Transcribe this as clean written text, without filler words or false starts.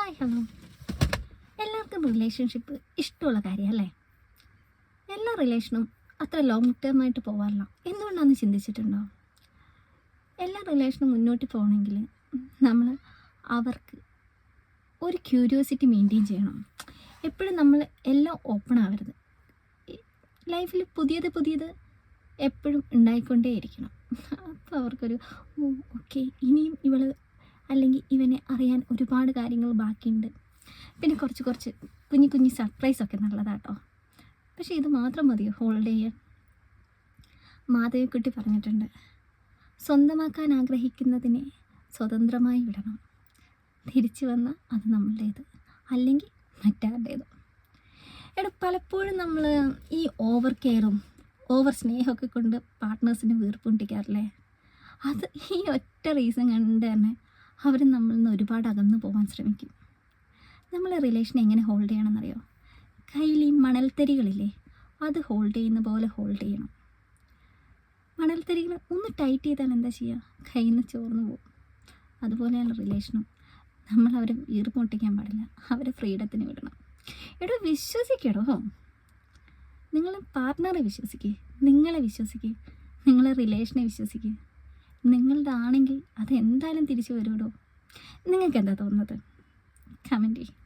Hi hello. എല്ലാവർക്കും relationship ഇഷ്ടമുള്ള കാര്യമല്ലേ? എല്ലാ റിലേഷനും അത്ര ലോങ് ടേം ആയിട്ട് പോകാറില്ല. എന്തുകൊണ്ടാണെന്ന് ചിന്തിച്ചിട്ടുണ്ടോ? എല്ലാ റിലേഷനും മുന്നോട്ട് പോകണമെങ്കിൽ നമ്മൾ അവർക്ക് ഒരു ക്യൂരിയോസിറ്റി മെയിൻറ്റെയിൻ ചെയ്യണം. എപ്പോഴും നമ്മൾ എല്ലാം ഓപ്പൺ ആവരുത്. ലൈഫിൽ പുതിയത് എപ്പോഴും ഉണ്ടായിക്കൊണ്ടേയിരിക്കണം. അപ്പോൾ അവർക്കൊരു ഓക്കെ, ഇനിയും ഇവൾ അല്ലെങ്കിൽ ഇവനെ അറിയാൻ ഒരുപാട് കാര്യങ്ങൾ ബാക്കിയുണ്ട്. പിന്നെ കുറച്ച് കുഞ്ഞു സർപ്രൈസൊക്കെ നല്ലതാട്ടോ. പക്ഷേ ഇത് മാത്രം മതിയോ ഹോൾഡ് ചെയ്യാൻ? മാധവിക്കുട്ടി പറഞ്ഞിട്ടുണ്ട്, സ്വന്തമാക്കാൻ ആഗ്രഹിക്കുന്നതിനെ സ്വതന്ത്രമായി വിടണം. തിരിച്ചു വന്നാൽ അത് നമ്മളുടേത്, അല്ലെങ്കിൽ മറ്റാരുടേത്. പലപ്പോഴും നമ്മൾ ഈ ഓവർ കെയറും ഓവർ സ്നേഹമൊക്കെ കൊണ്ട് പാർട്ട്നേഴ്സിനെ വീർപ്പുണ്ടിക്കാറില്ലേ? അത് ഈ ഒറ്റ റീസൺ കണ്ട് തന്നെ അവർ നമ്മളിൽ നിന്ന് ഒരുപാട് അകന്നു പോകാൻ ശ്രമിക്കും. നമ്മൾ റിലേഷൻ എങ്ങനെ ഹോൾഡ് ചെയ്യണമെന്നറിയോ? കയ്യിൽ ഈ മണൽത്തരികളില്ലേ, അത് ഹോൾഡ് ചെയ്യുന്ന പോലെ ഹോൾഡ് ചെയ്യണം. മണൽത്തരികൾ ഒന്ന് ടൈറ്റ് ചെയ്താൽ എന്താ ചെയ്യുക? കയ്യിൽ നിന്ന് ചോർന്നു പോകും. അതുപോലെയാണ് റിലേഷനും. നമ്മൾ അവരെ വീർപ്പൊട്ടിക്കാൻ പാടില്ല, അവരെ ഫ്രീഡത്തിന് വിടണം. വിശ്വസിക്കടോ. നിങ്ങൾ പാർട്ട്ണറെ വിശ്വസിക്കുക, നിങ്ങളെ വിശ്വസിക്കുക, നിങ്ങളെ റിലേഷനെ വിശ്വസിക്കുക. നിങ്ങളുടെ ആണെങ്കിൽ അത് എന്തായാലും തിരിച്ചു വരുമോ? നിങ്ങൾക്ക് എന്താ തോന്നുന്നത്? കമൻറ്റ് ചെയ്യും.